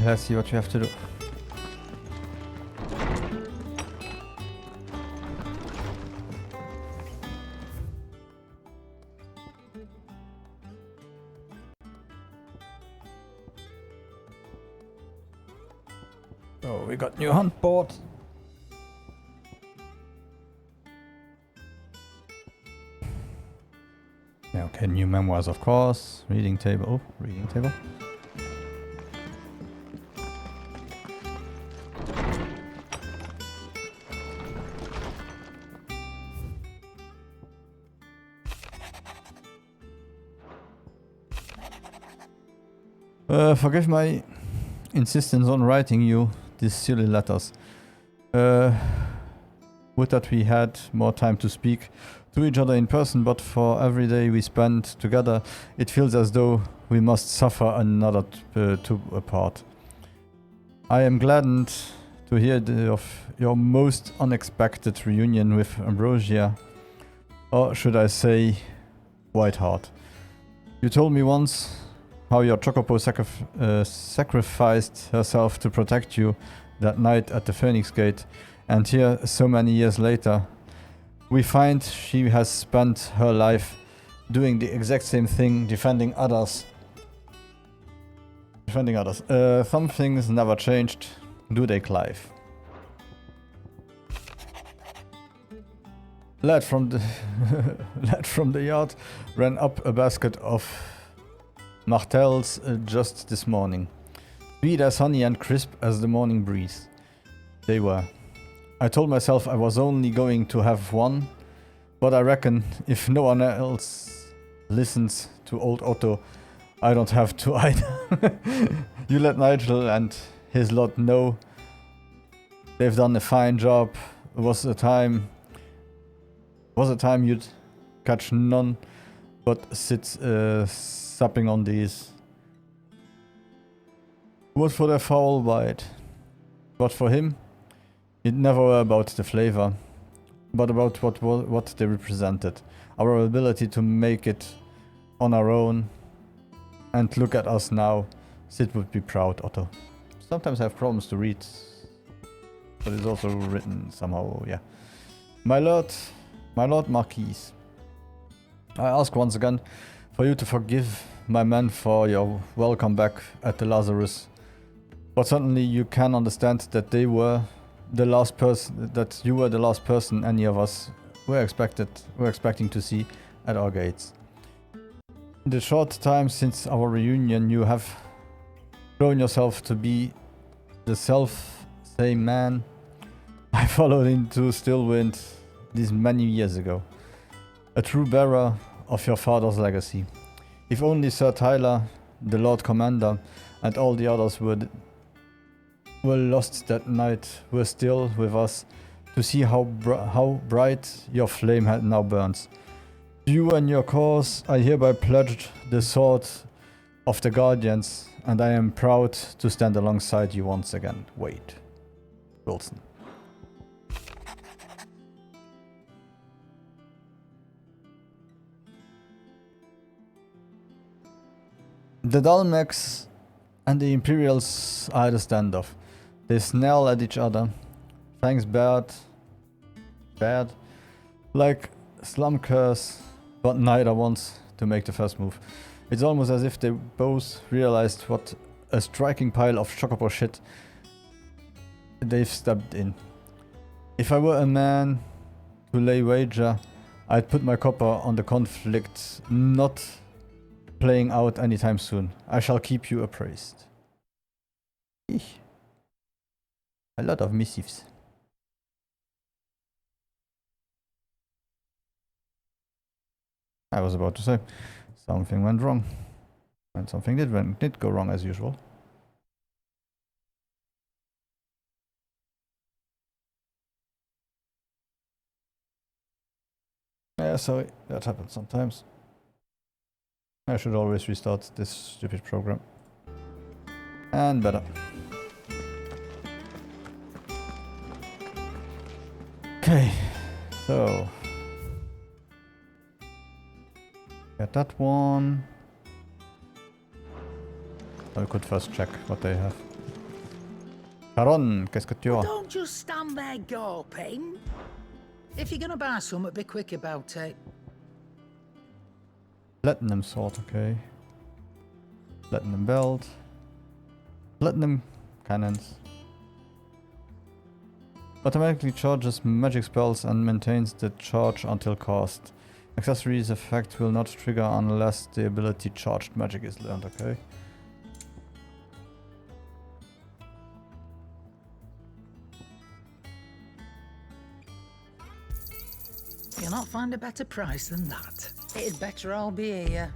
Let's see what you have to do. Oh, we got new hunt board. Yeah, okay, new memoirs, of course. Reading table. Oh, reading table. Forgive my insistence on writing you these silly letters. Would that we had more time to speak to each other in person, but for every day we spend together, it feels as though we must suffer another two apart. I am gladdened to hear of your most unexpected reunion with Ambrosia, or should I say, Whiteheart. You told me once how your Chocobo sacrificed herself to protect you that night at the Phoenix Gate, and here, so many years later, we find she has spent her life doing the exact same thing, defending others. Some things never changed, do they, Clive? Lad from the yard ran up a basket of Martels just this morning. Sweet as honey and crisp as the morning breeze. They were. I told myself I was only going to have one, but I reckon if no one else listens to old Otto, I don't have to either. You let Nigel and his lot know they've done a fine job. Was a time you'd catch none but sit supping on these. Wood for their foul bite. But for him, it never were about the flavor, but about what they represented. Our ability to make it on our own. And look at us now. Sid would be proud, Otto. Sometimes I have problems to read, but it's also written somehow, yeah. My Lord Marquis, I ask once again for you to forgive my men for your welcome back at the Lazarus. But certainly you can understand that you were the last person any of us were expecting to see at our gates. In the short time since our reunion, you have shown yourself to be the self-same man I followed into Stillwind these many years ago. A true bearer of your father's legacy. If only Sir Tyler, the Lord Commander, and all the others were lost that night were still with us to see how bright your flame now burns. To you and your cause, I hereby pledged the sword of the Guardians, and I am proud to stand alongside you once again. Wade Wilson. The Dalmex and the Imperials are at a standoff. They snarl at each other. Fangs bared, like slumkers, but neither wants to make the first move. It's almost as if they both realized what a striking pile of chocobo shit they've stepped in. If I were a man to lay wager, I'd put my copper on the conflict not playing out anytime soon. I shall keep you appraised. Eesh. A lot of missives. I was about to say, something went wrong. And something did go wrong as usual. Yeah, sorry, that happens sometimes. I should always restart this stupid program. And better. Okay, so get that one. I could first check what they have. Caron, qu'est-ce que tu as? Don't just stand there gawping. If you're gonna buy something, be quick about it. Platinum sword, okay. Platinum belt. Platinum cannons. Automatically charges magic spells and maintains the charge until cast. Accessories effect will not trigger unless the ability charged magic is learned, okay? You'll not find a better price than that. It'd better all be here.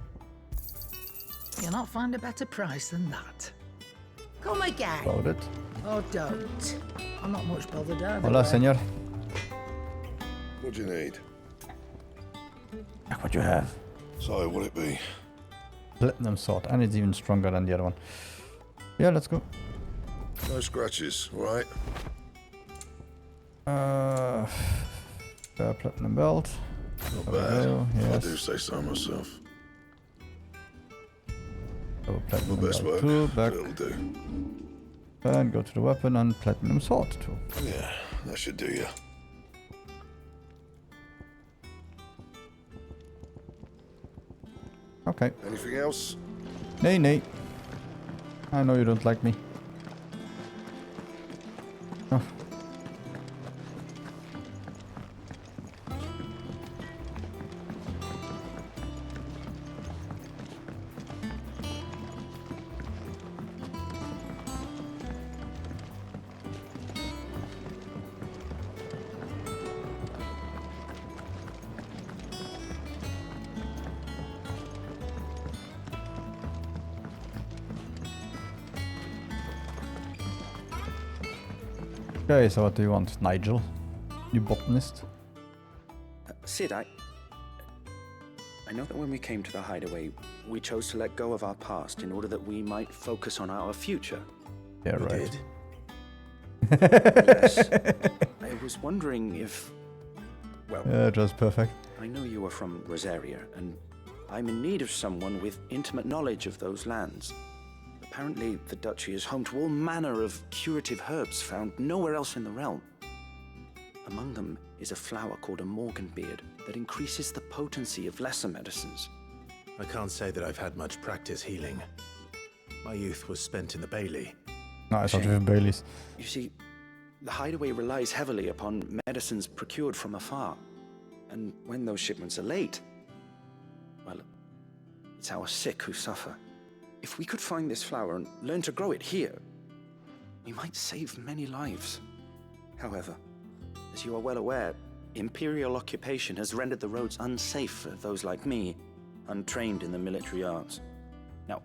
You'll not find a better price than that. Come again. About it. Oh, don't. I'm not much bothered either. Hola, señor. What do you need? What you have? So, what'll it be? Platinum sword, and it's even stronger than the other one. Yeah, let's go. No scratches, right? Platinum belt. Not There we bad. go, If I yes. do say so myself. Platinum My best belt work. 2, back, It'll do. and go to the weapon and platinum sword 2. Yeah, that should do you. Okay. Anything else? Nay, nay. I know you don't like me. Oh. Okay, so what do you want, Nigel? You botanist? Sid, I know that when we came to the hideaway, we chose to let go of our past in order that we might focus on our future. Yeah, We right. Yes. I was wondering if... Well, Just perfect. I know you are from Rosaria, and I'm in need of someone with intimate knowledge of those lands. Apparently, the duchy is home to all manner of curative herbs found nowhere else in the realm. Among them is a flower called a morganbeard that increases the potency of lesser medicines. I can't say that I've had much practice healing. My youth was spent in the Bailey. No, I thought Shame. with Bailey's. You see, the hideaway relies heavily upon medicines procured from afar. And when those shipments are late, well, it's our sick who suffer. If we could find this flower and learn to grow it here, we might save many lives. However, as you are well aware, imperial occupation has rendered the roads unsafe for those like me, untrained in the military arts. Now,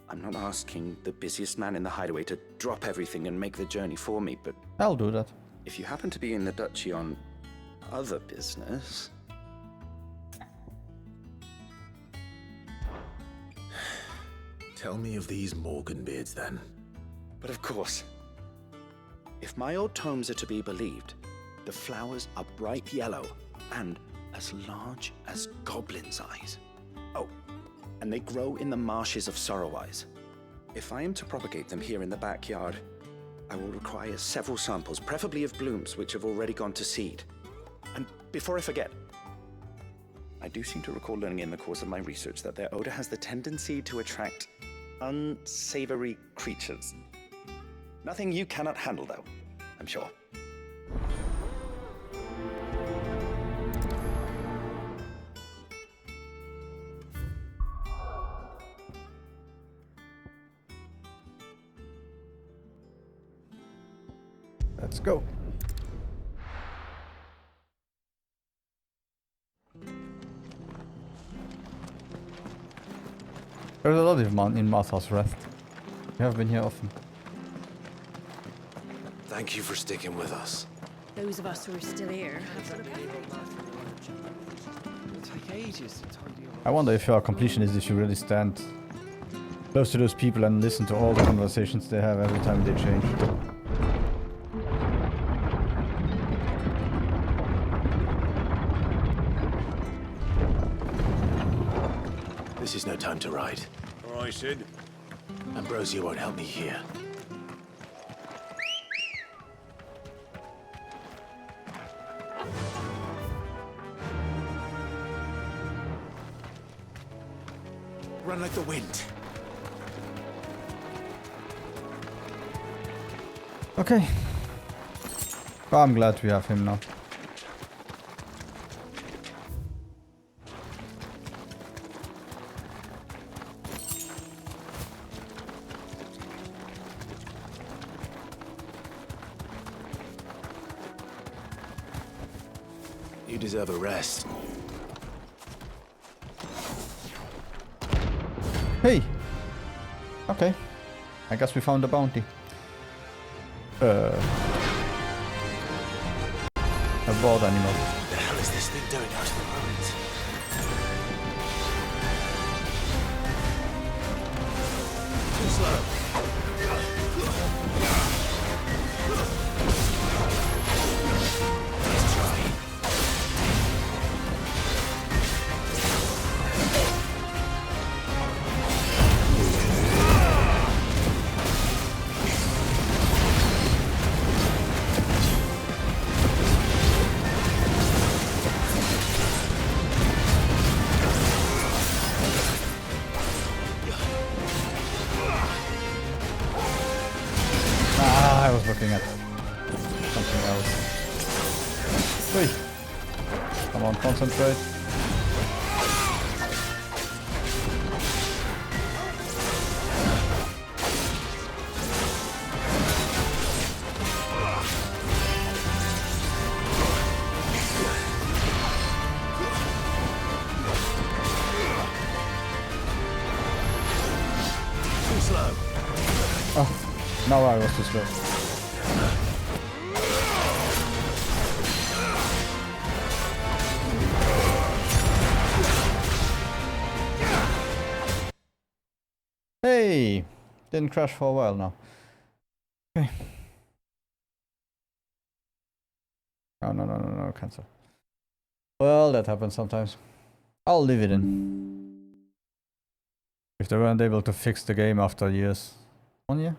I'm not asking the busiest man in the hideaway to drop everything and make the journey for me, but I'll do that. if you happen to be in the duchy on other business... Tell me of these Morganbeards then. But of course, if my old tomes are to be believed, the flowers are bright yellow and as large as goblins' eyes. Oh, and they grow in the marshes of Sorrowise. If I am to propagate them here in the backyard, I will require several samples, preferably of blooms which have already gone to seed. And before I forget, I do seem to recall learning in the course of my research that their odor has the tendency to attract unsavory creatures. Nothing you cannot handle, though, I'm sure. Let's go. There's a lot of them in Martha's Rest. We have been here often. Thank you for sticking with us. Those of us who are still here. I wonder if you are completionist, if you really stand close to those people and listen to all the conversations they have every time they change. This is no time to ride. All right, Sid. Ambrosia won't help me here. Run like the wind. Okay. Well, I'm glad we have him now. You deserve a rest. Hey! Okay. I guess we found the bounty. A board animal. What the hell is this thing doing out in the ruins? Too slow. Nice try. I was looking at something else. Wait. Come on, concentrate. Too slow. Oh, now I was too slow. Hey! Didn't crash for a while now. Okay. Oh, no, cancel. Well, that happens sometimes. I'll leave it in. If they weren't able to fix the game after years. 1 year?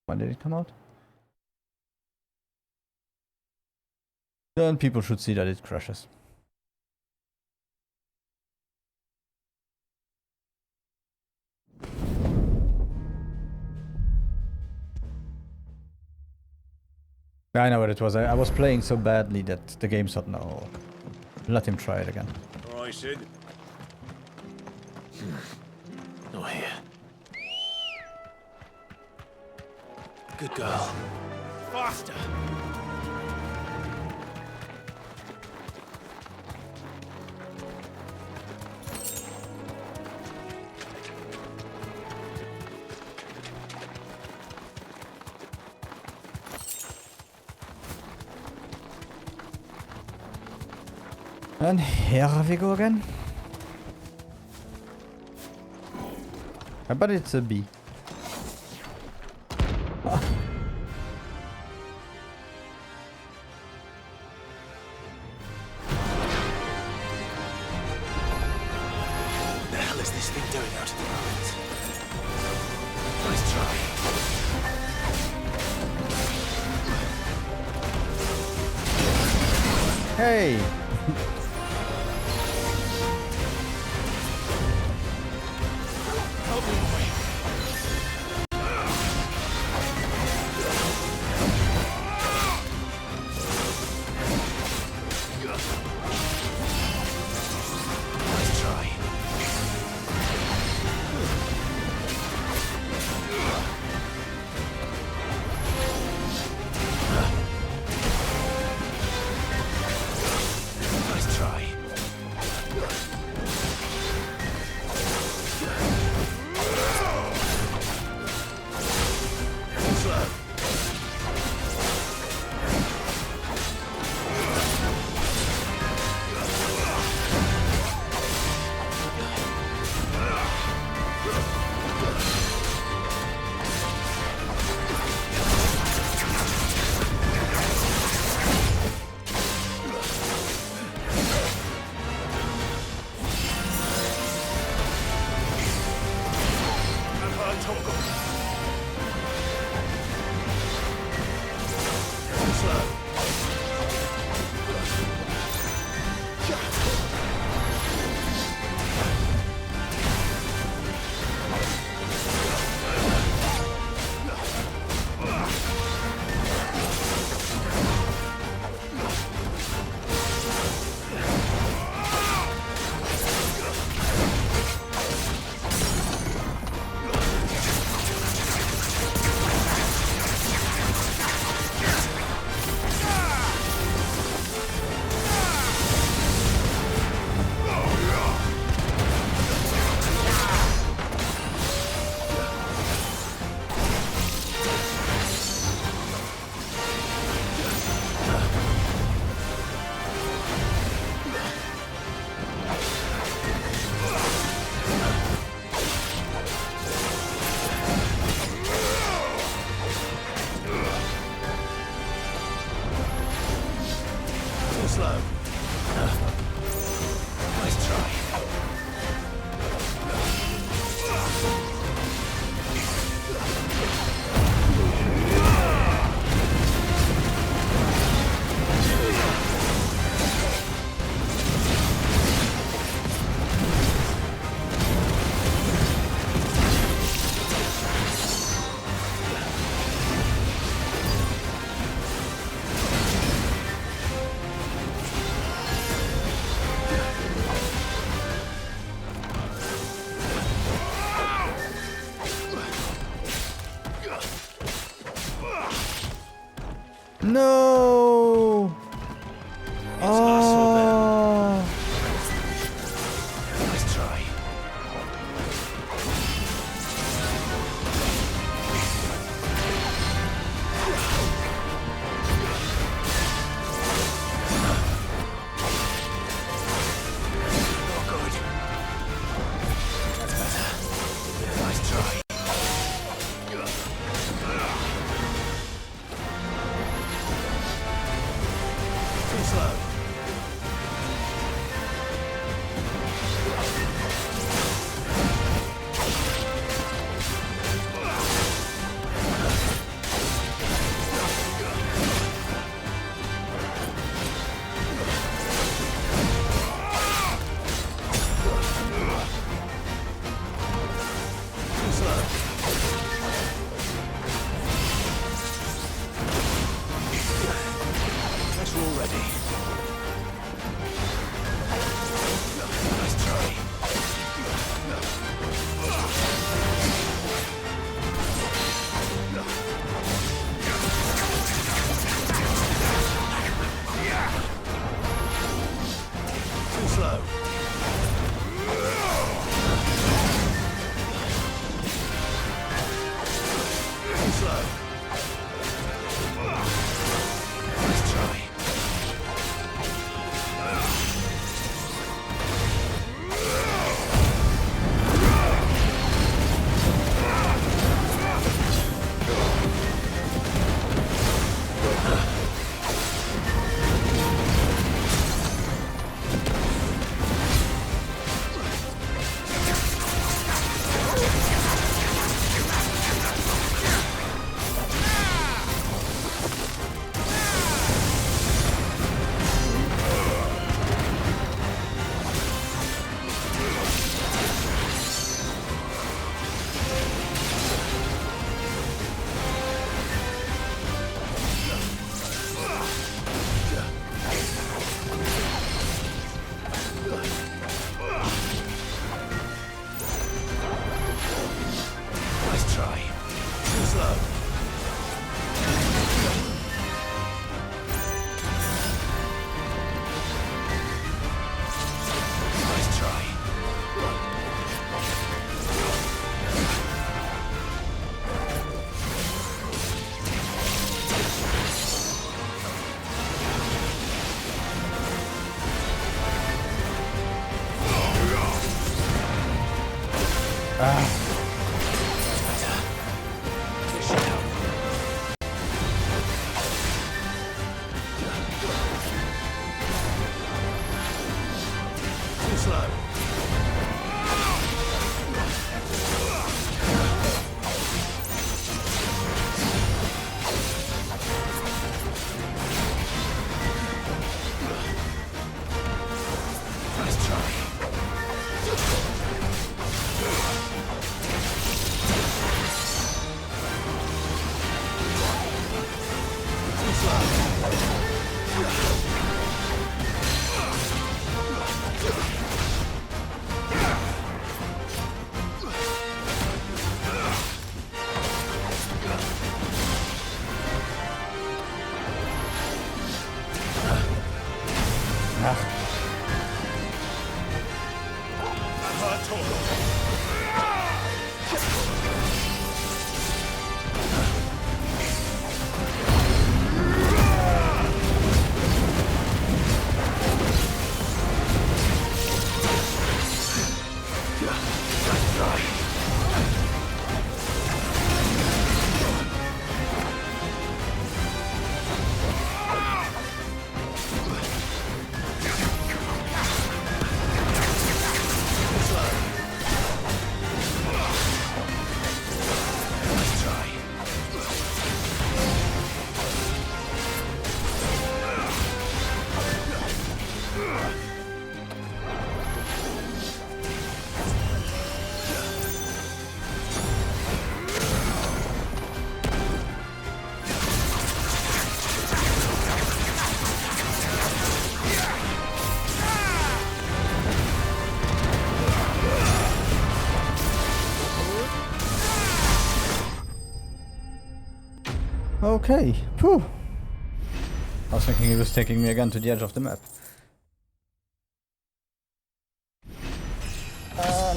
When did it come out? Then people should see that it crashes. I know what it was. I was playing so badly that the game thought, no, let him try it again. All right, Sid. Not here. Good girl. Faster! And here we go again. I bet it's a B. What the hell is this thing doing out in the ruins? Nice try. Hey! Nice try. No! Oh! Nice try. Not good. That's better. Nice try. Too slow. Too slow. Guess we're all ready. Nice try. Too slow. Too slow. Nice try. Nice try. Too slow. Nice try. Fish it out. Too slow. Okay, phew. I was thinking he was taking me again to the edge of the map.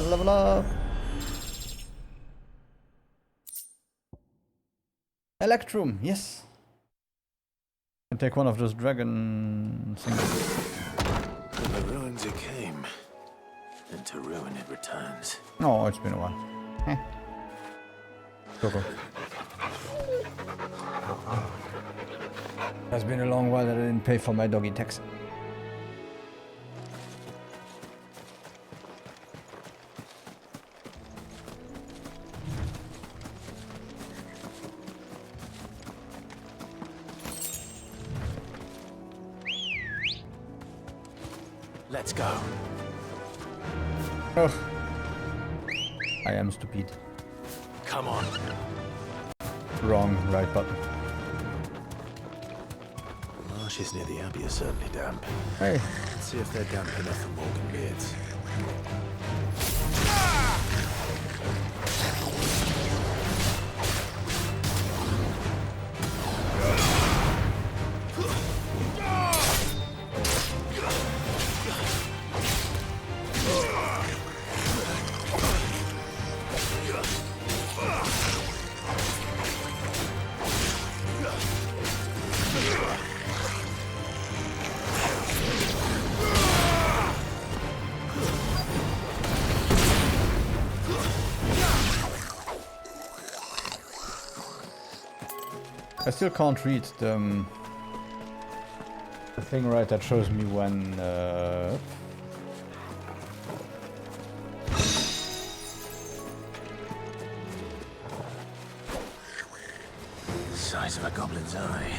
Level up! Electrum, yes! Can take one of those dragon things. From the ruins it came, and to ruin it returns. Oh, it's been a while. Eh. Cool. It's been a long while that I didn't pay for my doggy tax. Let's go. Oh. I am stupid. Come on. Wrong, right button. The marshes near the Abbey are certainly damp. Hey. Let's see if they're damp enough for Morgan beards. I still can't read the thing right that shows me when Size of a goblin's eye.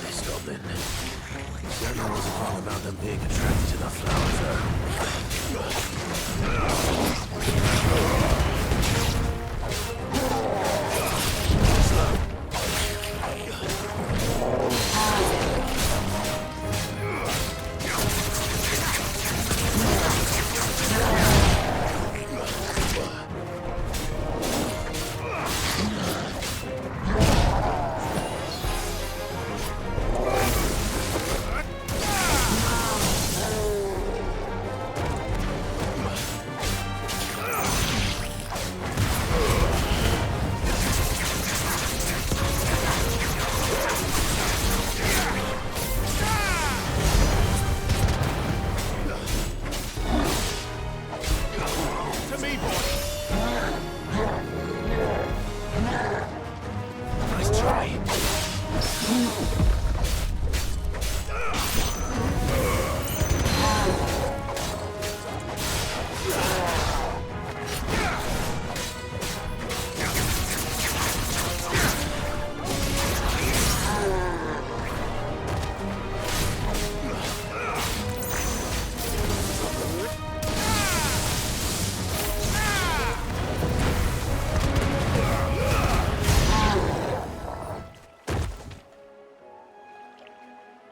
This goblin. Jeremy wasn't wrong about them being attracted to the flowers,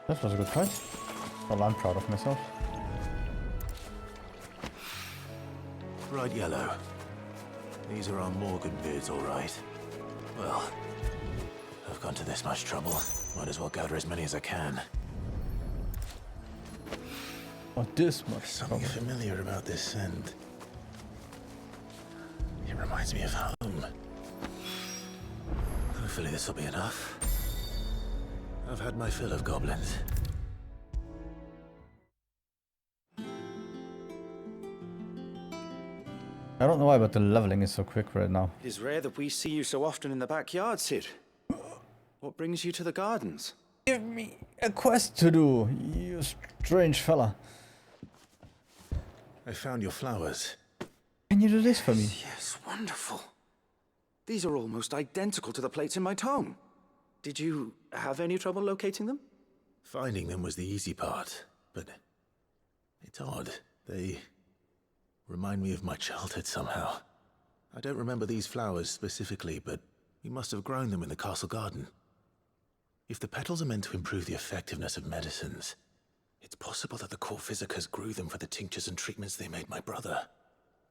that was a good fight. Well, I'm proud of myself. Bright yellow. These are our Morgan beards, all right. Well, I've gone to this much trouble. Might as well gather as many as I can. Not this much. Something familiar about this scent. It reminds me of home. Hopefully this will be enough. I've had my fill of goblins. I don't know why, but the leveling is so quick right now. It is rare that we see you so often in the backyard, Sid. What brings you to the gardens? Give me a quest to do, you strange fella. I found your flowers. Can you do this for me? Yes, wonderful. These are almost identical to the plates in my tome. Did you have any trouble locating them? Finding them was the easy part, but it's odd. They remind me of my childhood somehow. I don't remember these flowers specifically, but we must have grown them in the castle garden. If the petals are meant to improve the effectiveness of medicines, it's possible that the core physicers grew them for the tinctures and treatments they made my brother.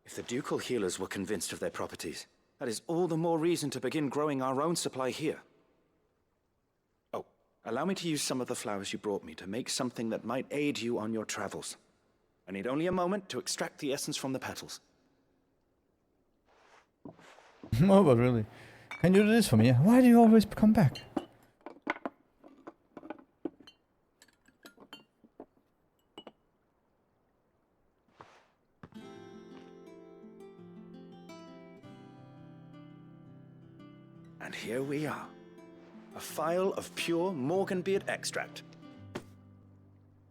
If the ducal healers were convinced of their properties, that is all the more reason to begin growing our own supply here. Oh, allow me to use some of the flowers you brought me to make something that might aid you on your travels. I need only a moment to extract the essence from the petals. No, but really. Can you do this for me? Why do you always come back? And here we are. A phial of pure Morganbeard extract.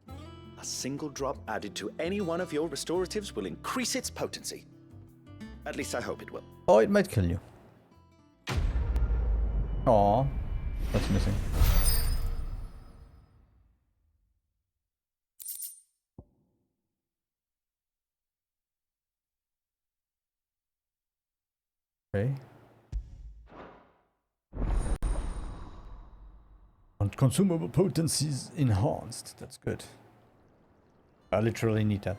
A single drop added to any one of your restoratives will increase its potency. At least I hope it will. Oh, it might kill you. Aw, that's missing. Okay. And consumable potencies enhanced. That's good. I literally need that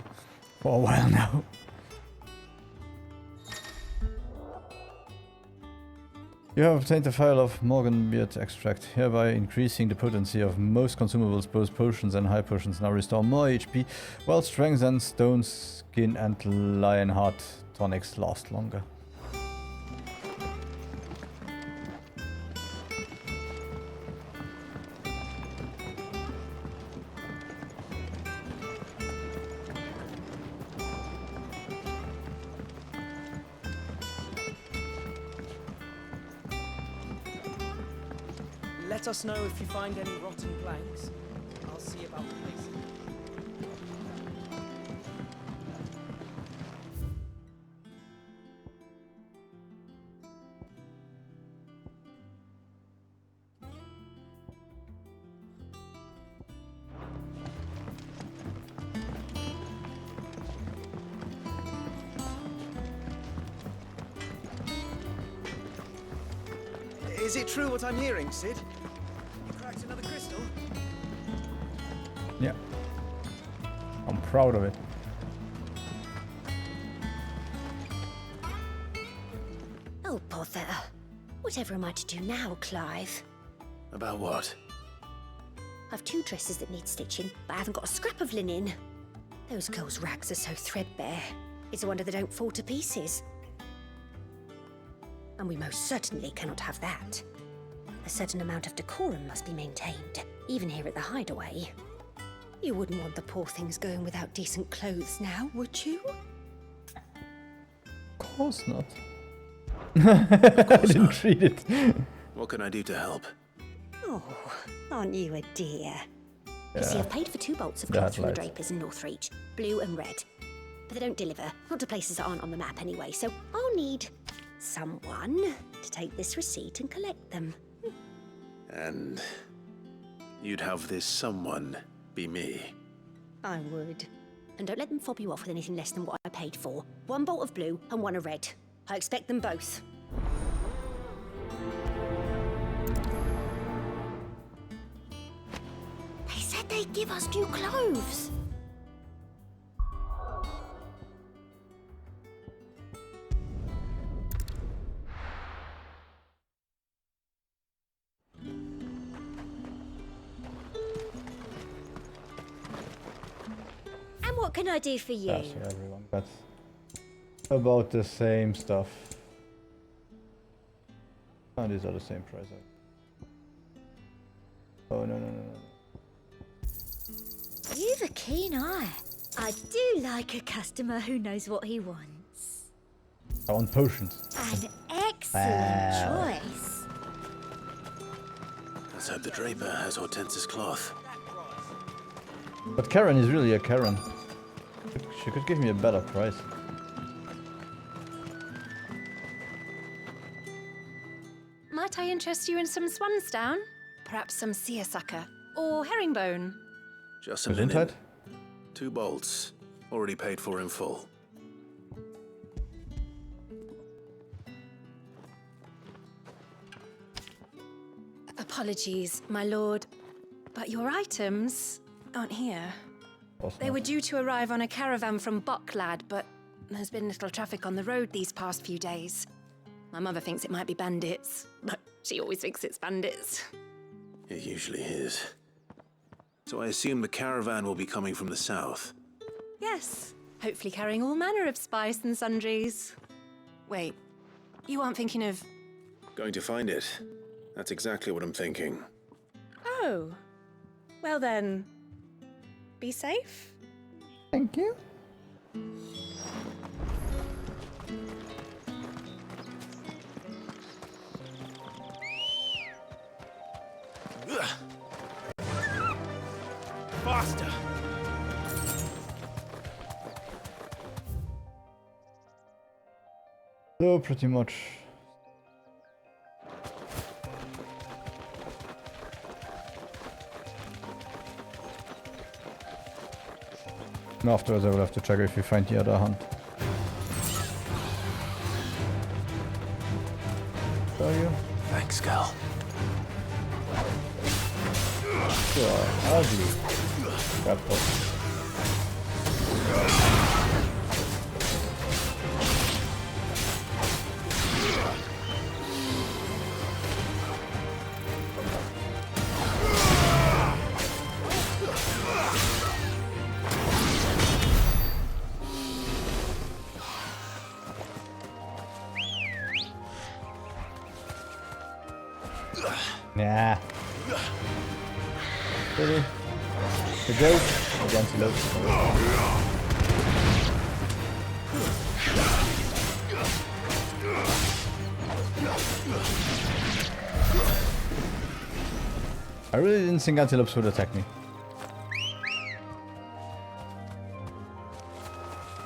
for a while now. You have obtained a vial of Morganbeard extract, hereby increasing the potency of most consumables. Both potions and high potions now restore more HP, while strength and stone skin and lionheart tonics last longer. Let us know if you find any rotten planks. I'll see about replacing them. Is it true what I'm hearing, Sid? You cracked another crystal? Yeah. I'm proud of it. Oh, bother. Whatever am I to do now, Clive? About what? I've 2 dresses that need stitching, but I haven't got a scrap of linen. Those girls' rags are so threadbare. It's a wonder they don't fall to pieces. And we most certainly cannot have that. A certain amount of decorum must be maintained, even here at the hideaway. You wouldn't want the poor things going without decent clothes now, would you? Of course not. I didn't read it. What can I do to help? Oh, aren't you a dear? You see, I've paid for 2 bolts of cloth from the drapers in Northreach, blue and red. But they don't deliver, not to places that aren't on the map anyway, so I'll need someone to take this receipt and collect them. And you'd have this someone be me? I would. And don't let them fob you off with anything less than what I paid for. 1 bolt of blue and 1 of red. I expect them both. They said they'd give us new clothes. And what can I do for you? Yes, everyone. That's about the same stuff. Oh, these are the same price. Oh, no, no, no, no. You've a keen eye. I do like a customer who knows what he wants. I want potions. An excellent choice. Let's hope the Draper has Hortense's cloth. But Karen is really a Karen. She could give me a better price. Might I interest you in some swansdown? Perhaps some seersucker or herringbone? Just some Gesundheit? linen. 2 bolts. Already paid for in full. Apologies, my lord, but your items aren't here. They were due to arrive on a caravan from Bocklad, but there's been little traffic on the road these past few days. My mother thinks it might be bandits, but she always thinks it's bandits. It usually is. So I assume the caravan will be coming from the south. Yes, hopefully carrying all manner of spice and sundries. Wait, you aren't thinking of... Going to find it. That's exactly what I'm thinking. Oh, well then, be safe. Thank you. Faster! So pretty much. And afterwards I will have to check if we find the other hunt. Show you? Thanks, Gal. Sure, I'll do. Grab those. Nah. Really? The goat? The antelope. I really didn't think antelopes would attack me.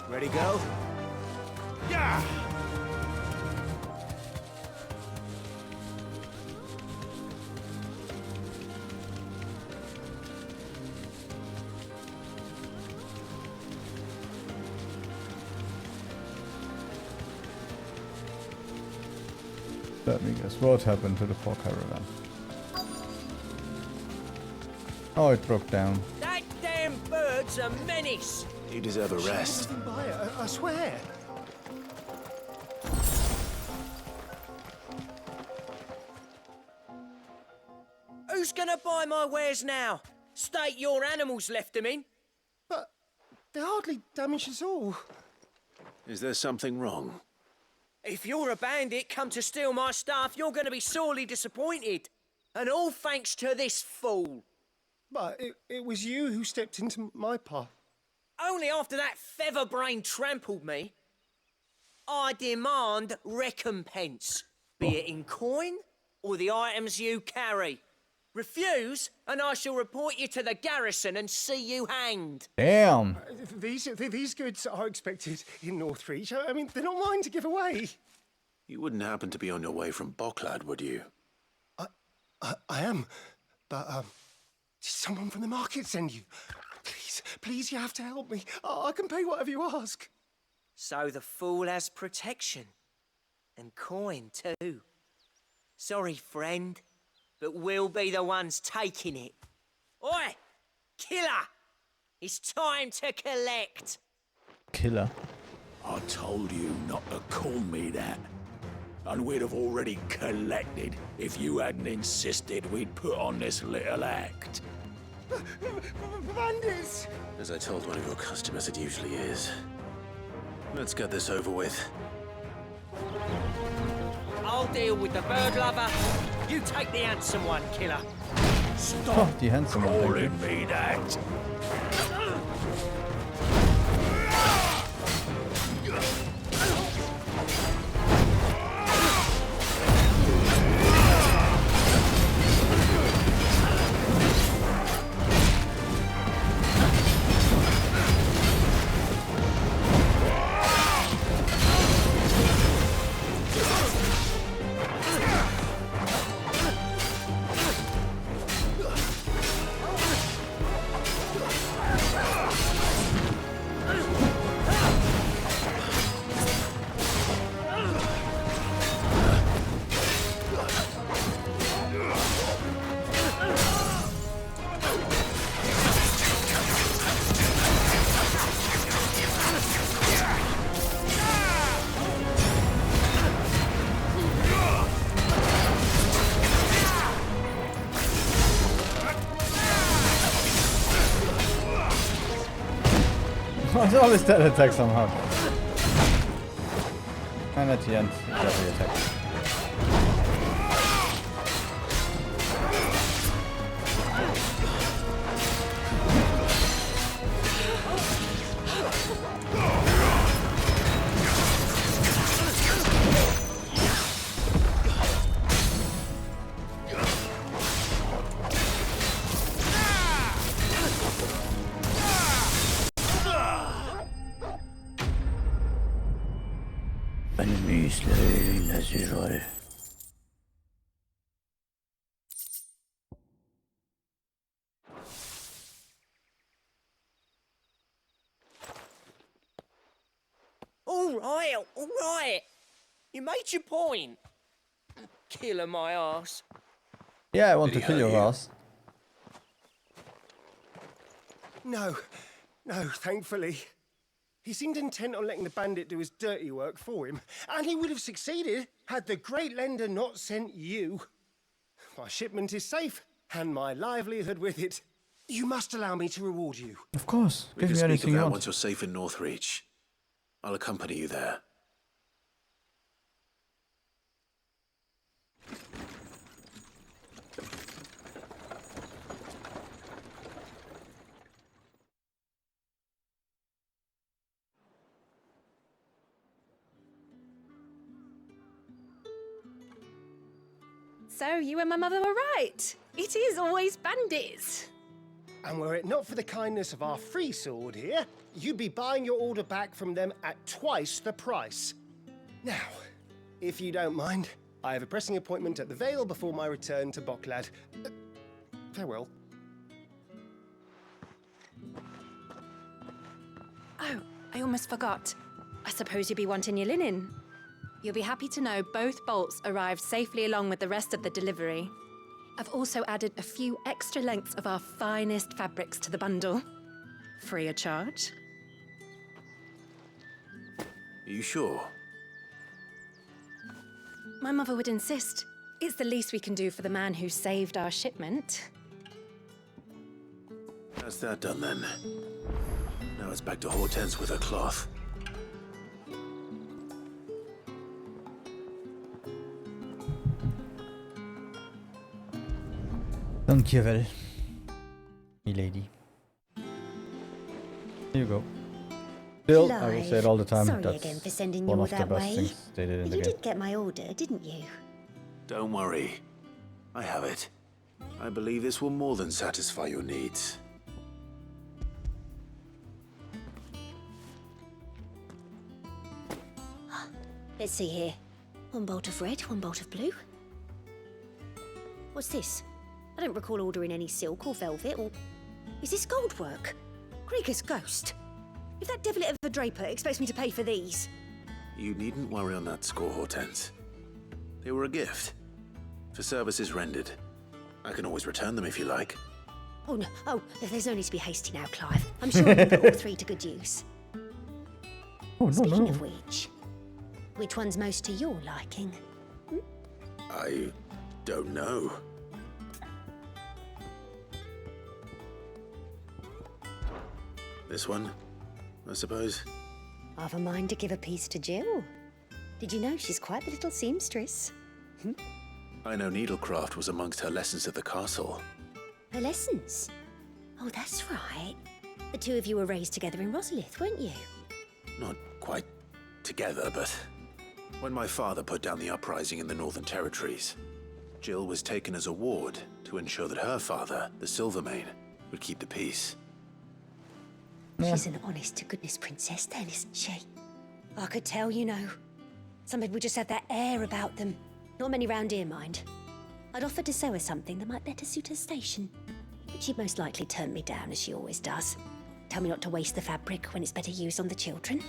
Ready, go? Yeah! Let me guess, what happened to the poor caravan? Oh, it broke down. That damn bird's a menace. You deserve a rest. Nothing by it, I swear. Who's gonna buy my wares now? State your animals left them in. But they hardly damage us all. Is there something wrong? If you're a bandit come to steal my stuff, you're gonna be sorely disappointed. And all thanks to this fool. But it was you who stepped into my path. Only after that feather-brain trampled me. I demand recompense, be it in coin or the items you carry. Refuse, and I shall report you to the garrison and see you hanged. Damn! These goods are expected in Northreach. I mean, they're not mine to give away. You wouldn't happen to be on your way from Bocklad, would you? I am, but did someone from the market send you? Please, you have to help me. I can pay whatever you ask. So the fool has protection. And coin, too. Sorry, friend, but we'll be the ones taking it. Oi! Killer! It's time to collect! Killer. I told you not to call me that. And we'd have already collected if you hadn't insisted we'd put on this little act. Bandits! As I told one of your customers, it usually is. Let's get this over with. I'll deal with the bird lover. You take the handsome one, killer. Stop Oh, the handsome one, thank you. calling me that. It's always that attack somehow. And at the end, it's every attack. All right. You made your point. Killer my ass. Yeah, I want to kill your ass. No, thankfully. He seemed intent on letting the bandit do his dirty work for him, and he would have succeeded had the great lender not sent you. My shipment is safe, and my livelihood with it. You must allow me to reward you. Of course. We Give can me speak anything of you that want. once you're safe in Northreach. I'll accompany you there. So you and my mother were right. It is always bandits. And were it not for the kindness of our free sword here, you'd be buying your order back from them at twice the price. Now, if you don't mind, I have a pressing appointment at the Vale before my return to Boklad. Farewell. Oh, I almost forgot. I suppose you'll be wanting your linen. You'll be happy to know both bolts arrived safely along with the rest of the delivery. I've also added a few extra lengths of our finest fabrics to the bundle. Free of charge. Are you sure? My mother would insist. It's the least we can do for the man who saved our shipment. That's that done then. Now it's back to Hortense with her cloth. Dankjewel, milady. Here you go. Still, I will say it all the time. Sorry That's again for sending you one all of the that best way. things they did in But the you game. did get my order, didn't you? Don't worry. I have it. I believe this will more than satisfy your needs. Let's see here. One bolt of red, one bolt of blue. What's this? I don't recall ordering any silk or velvet, or... Is this gold work? Krieger's ghost. If that devil of a draper expects me to pay for these... You needn't worry on that score, Hortense. They were a gift. For services rendered. I can always return them if you like. Oh, no. Oh, there's no need to be hasty now, Clive. I'm sure you'll put all three to good use. Oh, no, Speaking no. of which one's most to your liking? I don't know. This one, I suppose. I've a mind to give a piece to Jill. Did you know she's quite the little seamstress? I know needlecraft was amongst her lessons at the castle. Her lessons? Oh, that's right. The two of you were raised together in Rosalith, weren't you? Not quite together, but when my father put down the uprising in the Northern Territories, Jill was taken as a ward to ensure that her father, the Silvermane, would keep the peace. She's an honest-to-goodness princess then, isn't she? I could tell, you know. Some people just have that air about them. Not many round here, mind. I'd offered to sew her something that might better suit her station. But she'd most likely turn me down, as she always does. Tell me not to waste the fabric when it's better used on the children.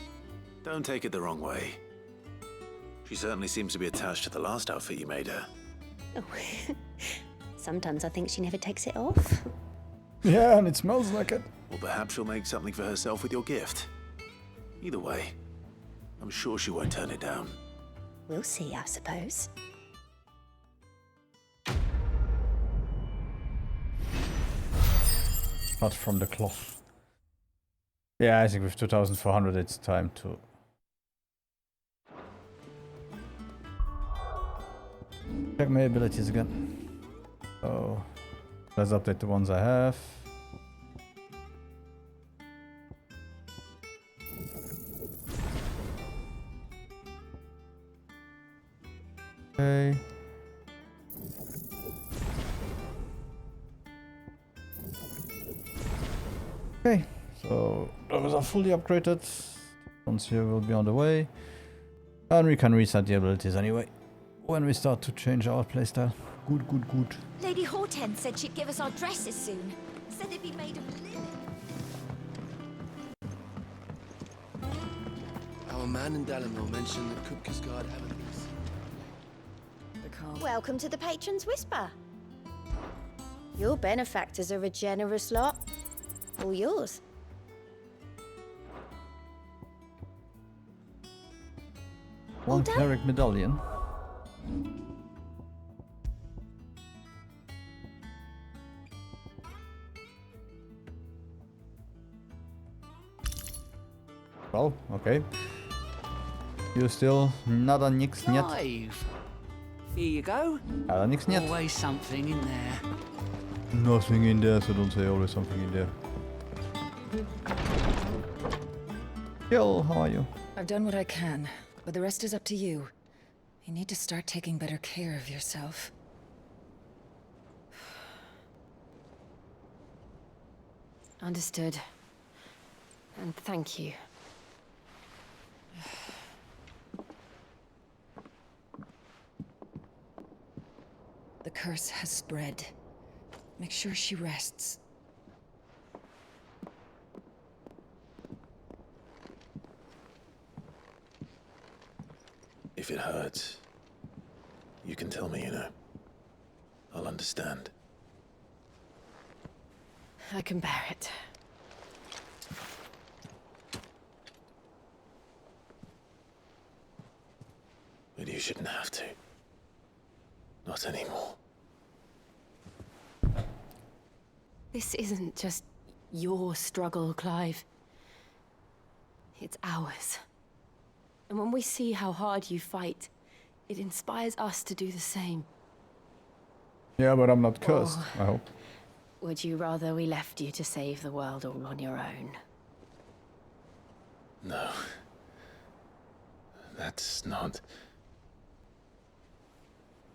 Don't take it the wrong way. She certainly seems to be attached to the last outfit you made her. Oh, sometimes I think she never takes it off. Yeah, and it smells like it. Or perhaps she'll make something for herself with your gift. Either way, I'm sure she won't turn it down. We'll see, I suppose. Not from the cloth. Yeah, I think with 2400 it's time to... check my abilities again. So, let's update the ones I have. Okay. Okay, so those are fully upgraded. Ones here will be on the way. And we can reset the abilities anyway when we start to change our playstyle. Good, good, good. Lady Hortense said she'd give us our dresses soon. Said they'd be made of linen. Our man in Dalimil mentioned that Kupka's guard haven't been. Welcome to the Patron's Whisper. Your benefactors are a generous lot. All yours. One cleric medallion. Well, okay. You still nada nix niet. Here you go. Nada nix niet. Always something in there. Nothing in there, so don't say always something in there. Jill, how are you? I've done what I can, but the rest is up to you. You need to start taking better care of yourself. Understood. And thank you. The curse has spread. Make sure she rests. If it hurts, you can tell me, you know. I'll understand. I can bear it. But you shouldn't have to. Not anymore. This isn't just your struggle, Clive. It's ours. And when we see how hard you fight, it inspires us to do the same. Yeah, but I'm not cursed, I hope. Would you rather we left you to save the world all on your own? No. That's not...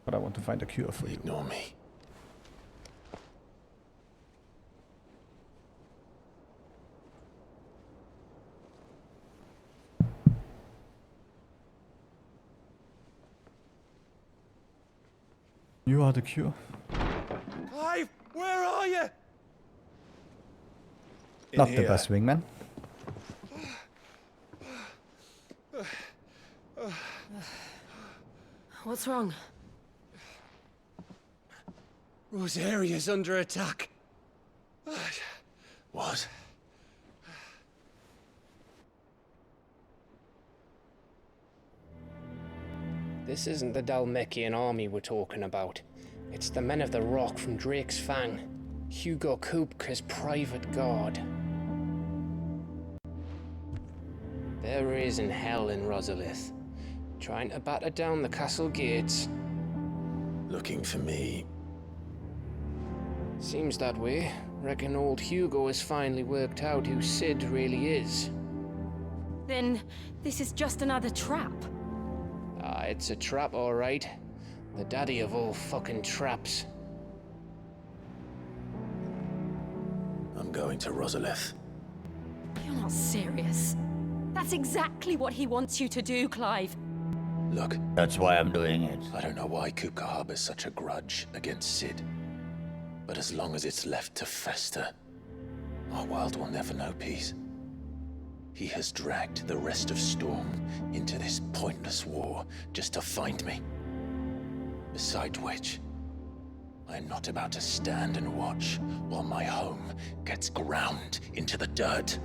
But I want to find a cure for you. Ignore me. You are the cure. Clive, where are you? Not the best wingman. What's wrong? Rosaria's under attack. What? This isn't the Dalmekian army we're talking about. It's the men of the Rock from Drake's Fang. Hugo Kupka's private guard. There is in hell in Rosalith, trying to batter down the castle gates. Looking for me. Seems that way. Reckon old Hugo has finally worked out who Sid really is. Then this is just another trap. Ah, it's a trap, all right. The daddy of all fucking traps. I'm going to Rosalith. You're not serious. That's exactly what he wants you to do, Clive. Look. That's why I'm doing it. I don't know why Kupka harbors such a grudge against Sid. But as long as it's left to fester, our world will never know peace. He has dragged the rest of Storm into this pointless war just to find me. Besides which, I am not about to stand and watch while my home gets ground into the dirt.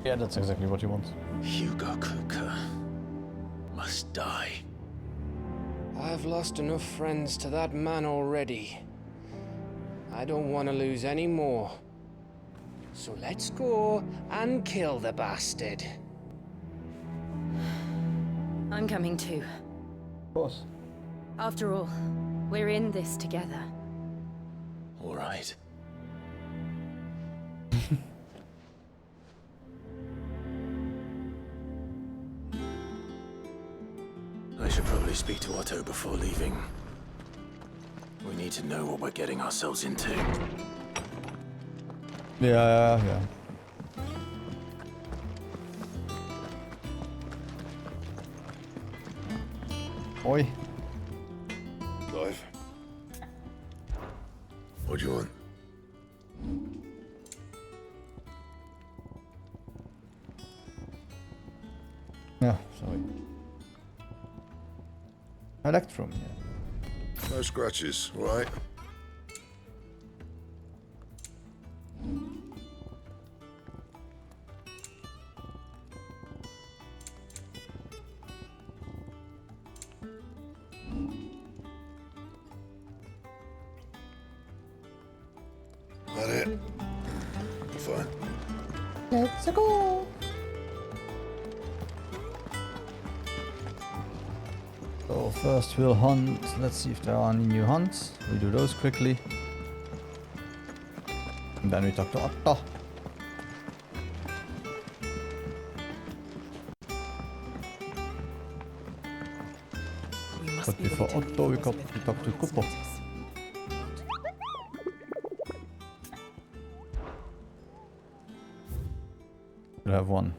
Yeah, that's exactly what you want. Hugo Kupka must die. I've lost enough friends to that man already. I don't want to lose any more. So let's go and kill the bastard. I'm coming too. Of course. After all, we're in this together. All right. I should probably speak to Otto before leaving. We need to know what we're getting ourselves into. Yeah. Oi. Live. What do you want? Yeah, sorry. Electrum, yeah. No scratches, all right? That it? Fine. Let's go. So first we'll hunt. Let's see if there are any new hunts. We do those quickly. And then we talk to Otto. But before Otto, we talk to Kupo. We'll have one.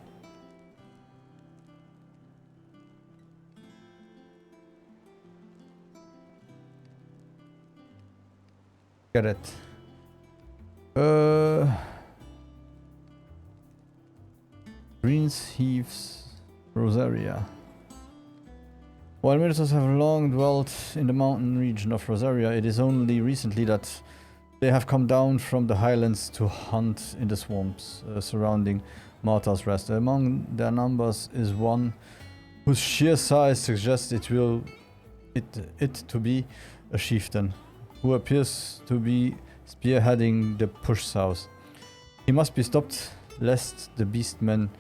Get it. Greens Heaves Rosaria. While militants have long dwelt in the mountain region of Rosaria, it is only recently that they have come down from the highlands to hunt in the swamps surrounding Martha's Rest. Among their numbers is one whose sheer size suggests it to be a chieftain, who appears to be spearheading the push south. He must be stopped lest the beastmen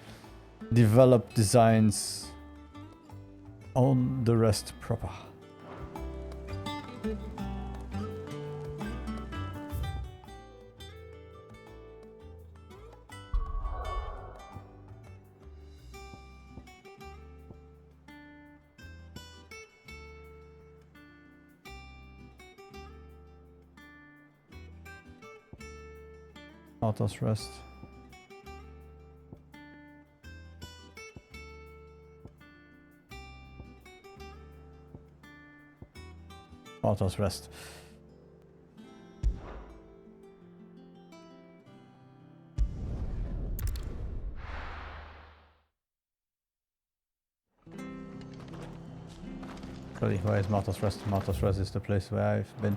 develop designs on the rest proper. Martha's Rest. Martha's Rest. Sorry, where is Martha's Rest? Martha's Rest is the place where I've been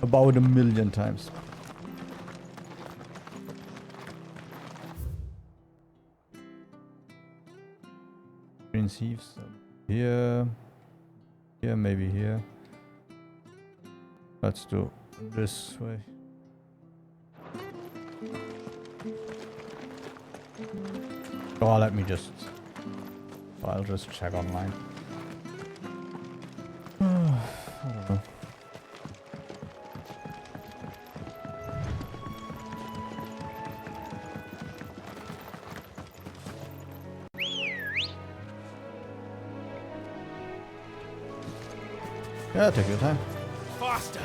about 1,000,000 times. Green Thieves. Here. Here, maybe here. Let's do this way. Oh, let me just... I'll just check online. I don't know. Yeah, take your time. Faster!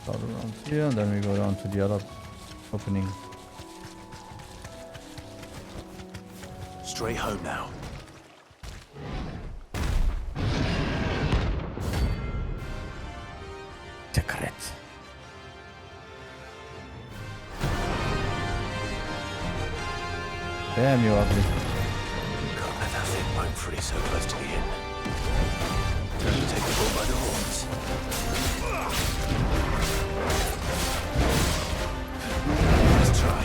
Start around here, and then we go down to the other opening. Straight home now. Secret. Damn, you ugly. Can't let that thing roam free so close to the inn. Time to take the bull by the horns. Let's try.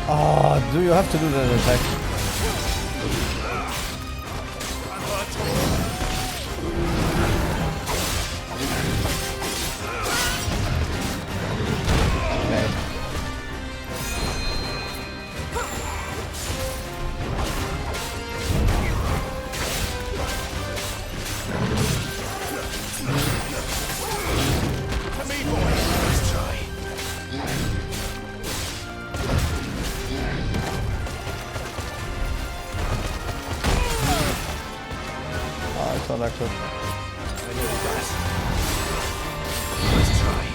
Ah, do you have to do that attack? That could. Let's try.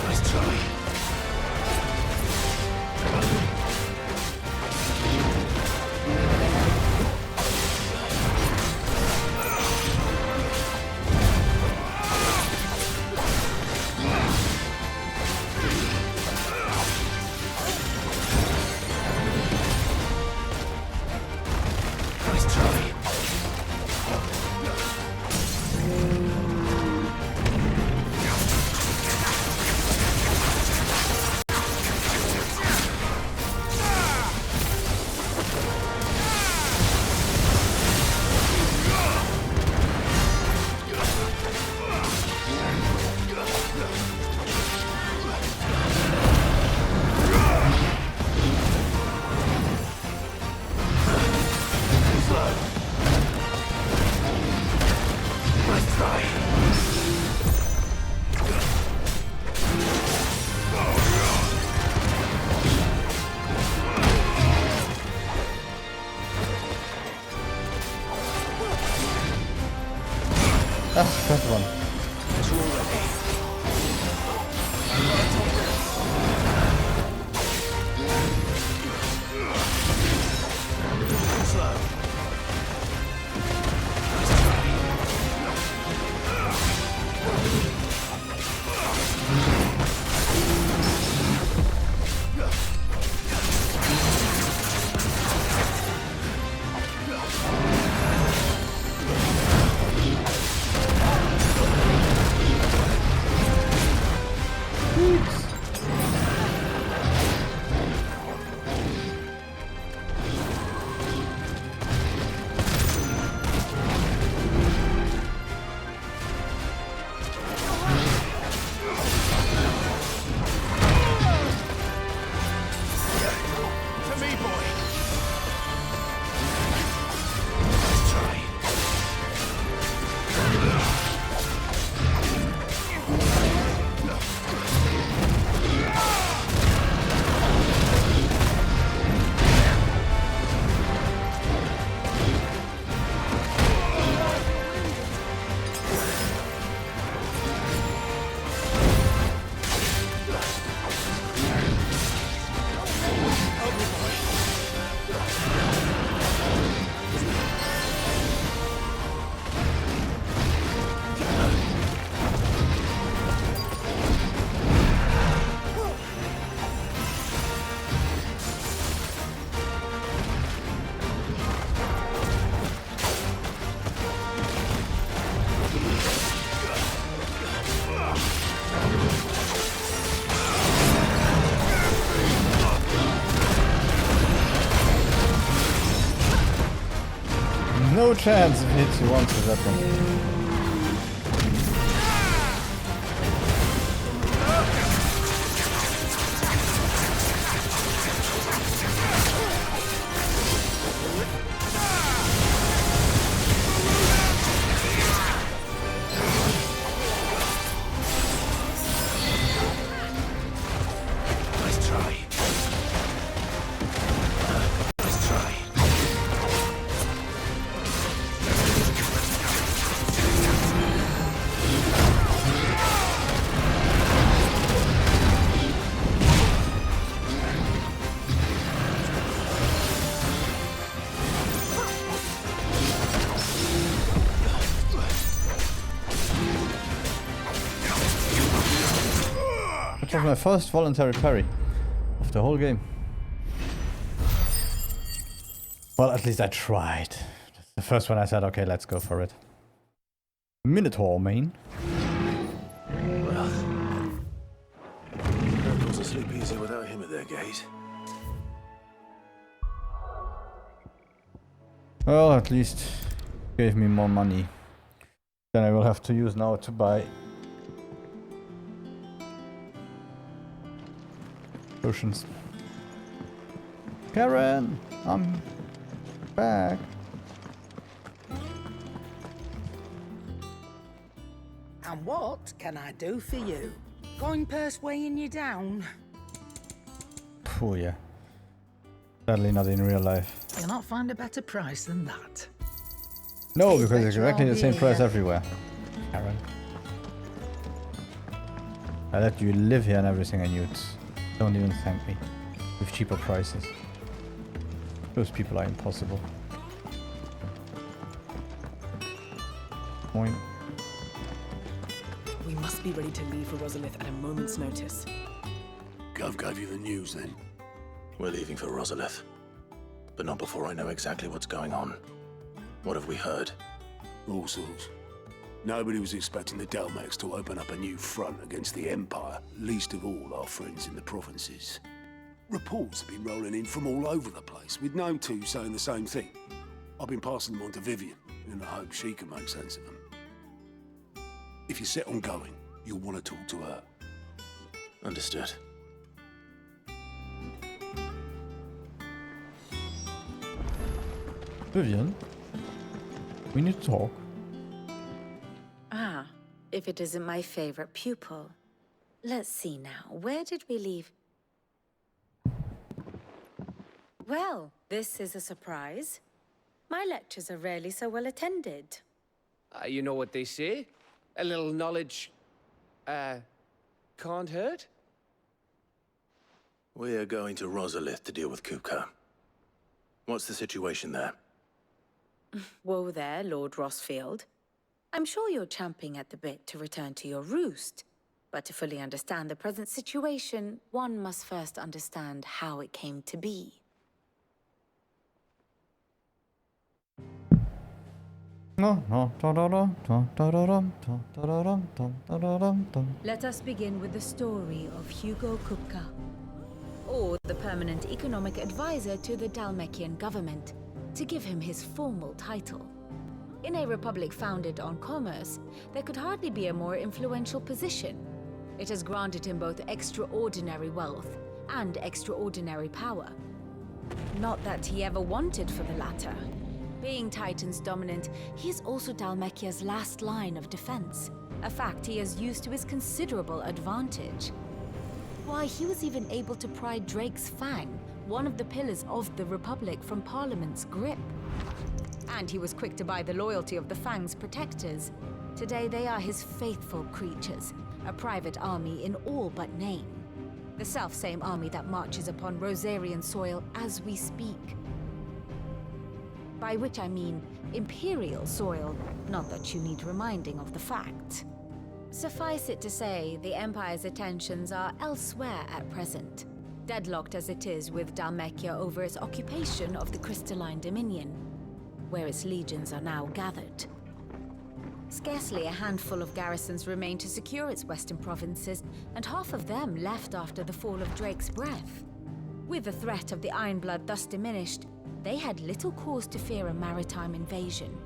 Let's try. That's one. No chance if it hits you once with that one. was my first voluntary parry of the whole game. Well, at least I tried. The first one I said, okay, let's go for it. Minotaur main. Well, Miracles will sleep easy without him at their gate. Well, at least gave me more money than I will have to use now to buy potions. Karen, I'm back. And what can I do for you? Going purse weighing you down? Oh yeah. Sadly not in real life. You'll not find a better price than that. No, because it's exactly the same price everywhere. Karen. I let you live here and everything and you don't even thank me. With cheaper prices. Those people are impossible. Point. We must be ready to leave for Rosalith at a moment's notice. Gov gave you the news then? We're leaving for Rosalith. But not before I know exactly what's going on. What have we heard? All sorts. Nobody was expecting the Dalmex to open up a new front against the Empire, least of all our friends in the provinces. Reports have been rolling in from all over the place, with no two saying the same thing. I've been passing them on to Vivian, in the hope she can make sense of them. If you're set on going, you'll want to talk to her. Understood. Vivian, we need to talk. Ah, if it isn't my favorite pupil. Let's see now, where did we leave? Well, this is a surprise. My lectures are rarely so well attended. You know what they say? A little knowledge, can't hurt? We're going to Rosalith to deal with Kupka. What's the situation there? Whoa there, Lord Rossfield. I'm sure you're champing at the bit to return to your roost. But to fully understand the present situation, one must first understand how it came to be. Let us begin with the story of Hugo Kupka, or the permanent economic advisor to the Dalmekian government, to give him his formal title. In a republic founded on commerce, there could hardly be a more influential position. It has granted him both extraordinary wealth and extraordinary power. Not that he ever wanted for the latter. Being Titan's dominant, he is also Dalmekia's last line of defense, a fact he has used to his considerable advantage. Why, he was even able to pry Drake's Fang, one of the pillars of the Republic, from Parliament's grip. And he was quick to buy the loyalty of the Fang's protectors. Today they are his faithful creatures, a private army in all but name. The self-same army that marches upon Rosarian soil as we speak. By which I mean Imperial soil, not that you need reminding of the fact. Suffice it to say, the Empire's attentions are elsewhere at present, deadlocked as it is with Dalmekia over its occupation of the Crystalline Dominion, where its legions are now gathered. Scarcely a handful of garrisons remain to secure its western provinces, and half of them left after the fall of Drake's Breath. With the threat of the Ironblood thus diminished, they had little cause to fear a maritime invasion.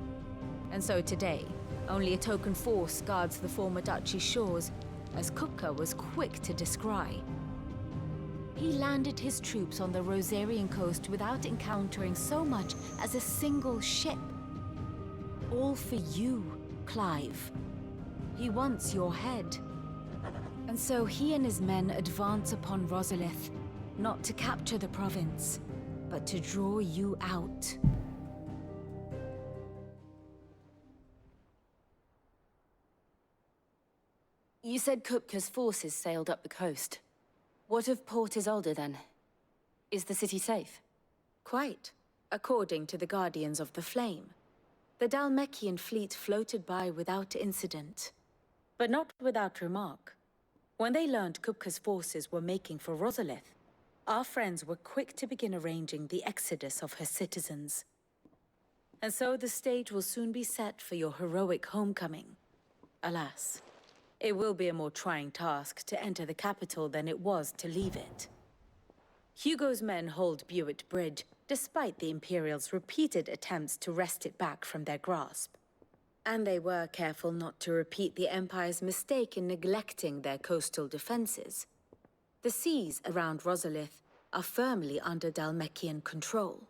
And so today, only a token force guards the former duchy's shores, as Kupka was quick to descry. He landed his troops on the Rosarian coast without encountering so much as a single ship. All for you, Clive. He wants your head. And so he and his men advance upon Rosalith, not to capture the province, but to draw you out. You said Kupka's forces sailed up the coast. What of Port Isolde then? Is the city safe? Quite, according to the Guardians of the Flame. The Dalmekian fleet floated by without incident, but not without remark. When they learned Kupka's forces were making for Rosalith, our friends were quick to begin arranging the exodus of her citizens. And so the stage will soon be set for your heroic homecoming. Alas, it will be a more trying task to enter the capital than it was to leave it. Hugo's men hold Buett Bridge, despite the Imperials' repeated attempts to wrest it back from their grasp. And they were careful not to repeat the Empire's mistake in neglecting their coastal defenses. The seas around Rosalith are firmly under Dhalmekian control.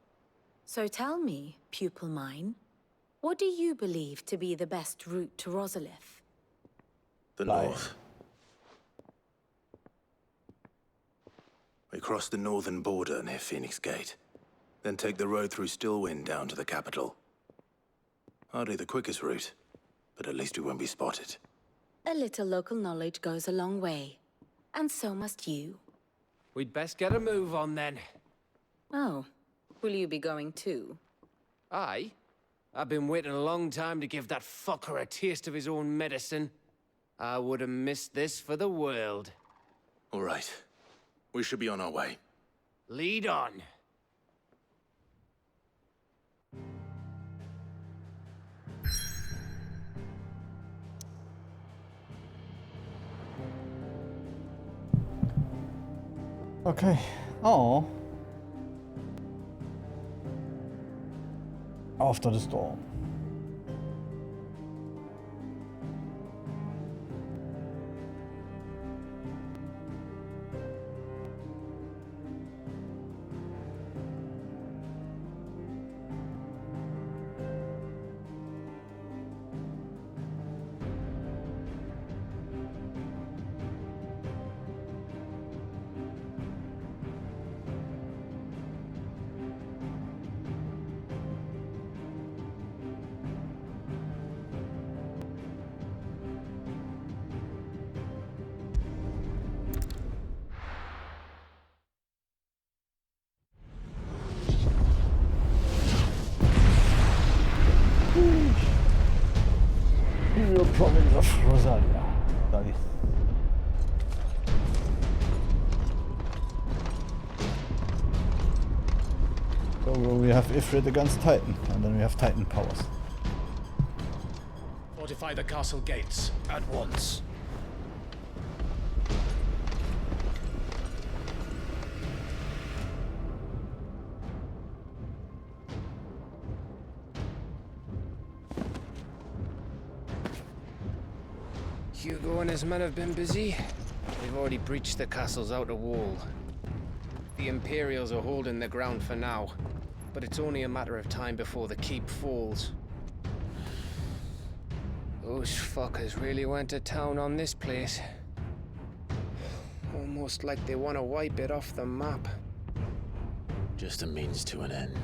So tell me, pupil mine, what do you believe to be the best route to Rosalith? The north. We cross the northern border near Phoenix Gate, then take the road through Stillwind down to the capital. Hardly the quickest route, but at least we won't be spotted. A little local knowledge goes a long way, and so must you. We'd best get a move on then. Oh, will you be going too? Aye. I've been waiting a long time to give that fucker a taste of his own medicine. I would have missed this for the world. All right. We should be on our way. Lead on. Okay. Oh. After the storm. Imperial province of Rosalia. Sorry. So we have Ifrit against Titan, and then we have Titan powers. Fortify the castle gates at once. Hugo and his men have been busy. They've already breached the castle's outer wall. The Imperials are holding the ground for now, but it's only a matter of time before the keep falls. Those fuckers really went to town on this place. Almost like they want to wipe it off the map. Just a means to an end.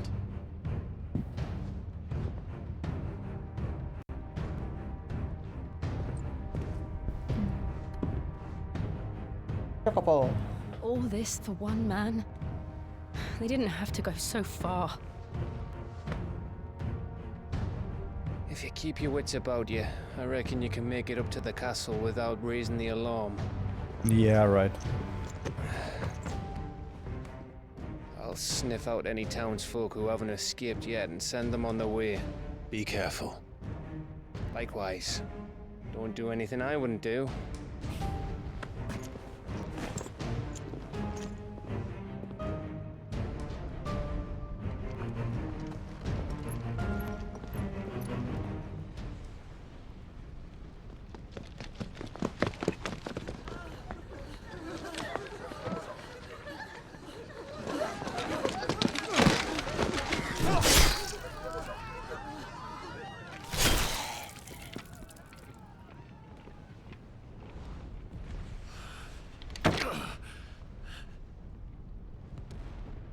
All this for one man? They didn't have to go so far. If you keep your wits about you, I reckon you can make it up to the castle without raising the alarm. Yeah, right. I'll sniff out any townsfolk who haven't escaped yet and send them on their way. Be careful. Likewise. Don't do anything I wouldn't do.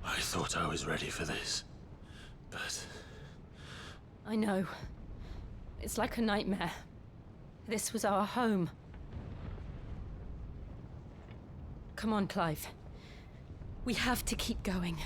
I thought I was ready for this, but... I know. It's like a nightmare. This was our home. Come on, Clive. We have to keep going.